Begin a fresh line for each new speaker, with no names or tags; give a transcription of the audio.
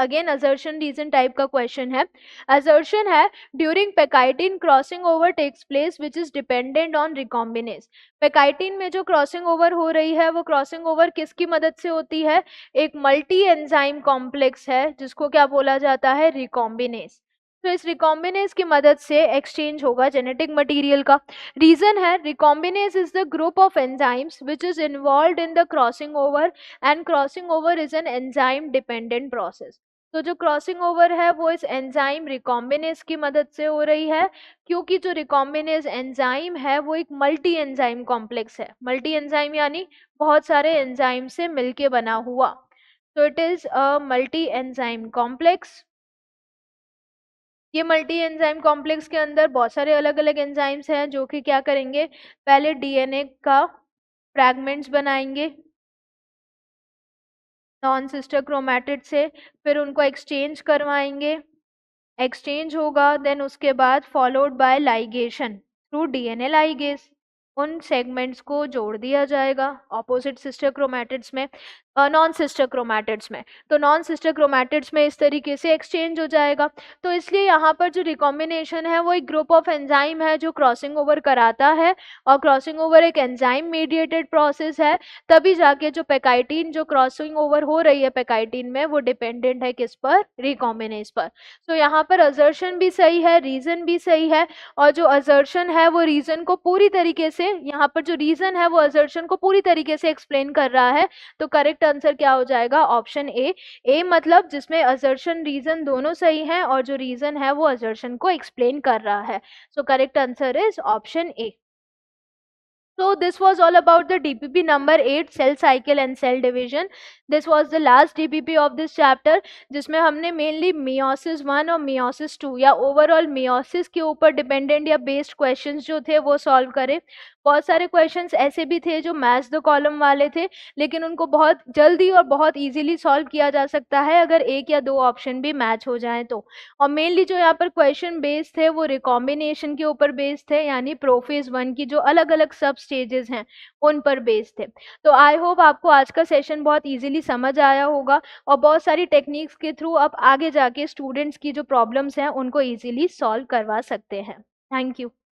Again assertion reason type का question है। Assertion है during pachytene crossing over takes place which is dependent on recombinase. Pachytene में जो crossing over हो रही है वो क्रॉसिंग ओवर किसकी मदद से होती है? एक मल्टी एंजाइम कॉम्प्लेक्स है जिसको क्या बोला जाता है? रिकॉम्बिनेज। तो इस रिकॉम्बिनेज की मदद से एक्सचेंज होगा जेनेटिक मटेरियल का। रीजन है recombinase is the group of enzymes which is involved in the crossing over and crossing over is an enzyme dependent process. तो जो क्रॉसिंग ओवर है वो इस एंजाइम रिकॉम्बिनेज की मदद से हो रही है, क्योंकि जो रिकॉम्बिनेज एंजाइम है वो एक मल्टी एंजाइम कॉम्प्लेक्स है। मल्टी एंजाइम यानी बहुत सारे एंजाइम से मिलके बना हुआ। तो it is a multi enzyme complex. ये मल्टी एंजाइम कॉम्प्लेक्स के अंदर बहुत सारे अलग अलग एंजाइम्स हैं जो कि क्या करेंगे? पहले डीएनए का फ्रैगमेंट्स बनाएंगे नॉन सिस्टर क्रोमैटिड से, फिर उनको एक्सचेंज करवाएंगे, एक्सचेंज होगा, देन उसके बाद followed by ligation through DNA ligase. उन सेगमेंट्स को जोड़ दिया जाएगा ऑपोजिट सिस्टर क्रोमैटिड्स में, नॉन सिस्टर क्रोमैटिड्स में। तो नॉन सिस्टर क्रोमैटिड्स में इस तरीके से एक्सचेंज हो जाएगा। तो इसलिए यहाँ पर जो रिकॉम्बिनेशन है वो एक ग्रुप ऑफ एंजाइम है जो क्रॉसिंग ओवर कराता है, और क्रॉसिंग ओवर एक एंजाइम मीडिएटेड प्रोसेस है। तभी जाके जो पेकाइटिन जो क्रॉसिंग ओवर हो रही है पेकाइटिन में वो डिपेंडेंट है किस पर? रिकॉम्बिनेज पर। तो यहाँ पर असर्शन भी सही है, रीजन भी सही है, और जो असर्शन है वो रीजन को पूरी तरीके से, यहाँ पर जो रीजन है वो असर्शन को पूरी तरीके से एक्सप्लेन कर रहा है। तो करेक्ट आंसर क्या हो जाएगा? Option A. ए मतलब जिसमें असर्शन रीजन दोनों सही हैं और जो रीजन है वो असर्शन को एक्सप्लेन कर रहा है। So correct answer is option A. So this was all about the DPP number 8 cell cycle and cell division. This was the last DPP of this chapter जिसमें हमने mainly meiosis 1 और meiosis 2 या overall meiosis के ऊपर dependent या based questions जो थे वो solve करे। बहुत सारे क्वेश्चंस ऐसे भी थे जो मैच द कॉलम वाले थे, लेकिन उनको बहुत जल्दी और बहुत इजीली सॉल्व किया जा सकता है अगर एक या दो ऑप्शन भी मैच हो जाएं तो। और मेनली जो यहाँ पर क्वेश्चन बेस्ड थे वो रिकॉम्बिनेशन के ऊपर बेस्ड थे, यानी प्रोफेज 1 की जो अलग अलग सब स्टेजेस हैं उन पर बेस्ड थे। तो आई होप आपको आज का सेशन बहुत इजीली समझ आया होगा, और बहुत सारी टेक्निक्स के थ्रू आप आगे जाके स्टूडेंट्स की जो प्रॉब्लम्स हैं उनको इजीली सॉल्व करवा सकते हैं। Thank you.